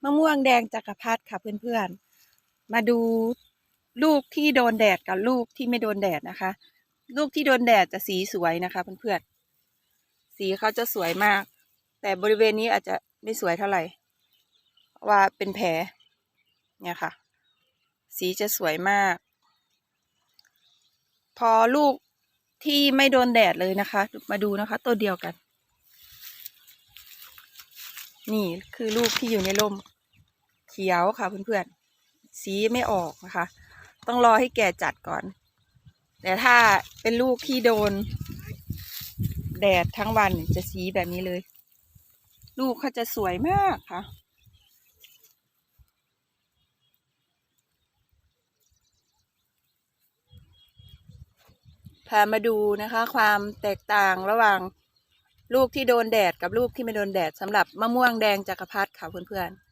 มะม่วงแดงจักรพรรดิค่ะเพื่อนๆมาดูลูกที่โดนแดดกับลูกที่ไม่โดนแดดนะคะลูกที่โดนแดดจะสีสวยนะคะเพื่อนๆสีเขาจะสวยมากแต่บริเวณนี้อาจจะไม่สวยเท่าไหร่ว่าเป็นแผลเนี่ยค่ะสีจะสวยมากพอลูกที่ไม่โดนแดดเลยนะคะมาดูนะคะตัวเดียวกันนี่คือลูกที่อยู่ในร่มเขียวค่ะเพื่อนๆสีไม่ออกนะคะต้องรอให้แก่จัดก่อนแต่ถ้าเป็นลูกที่โดนแดดทั้งวันจะสีแบบนี้เลยลูกเขาจะสวยมากค่ะพามาดูนะคะความแตกต่างระหว่างลูกที่โดนแดดกับลูกที่ไม่โดนแดดสำหรับมะม่วงแดงจักรพรรดิค่ะเพื่อนๆ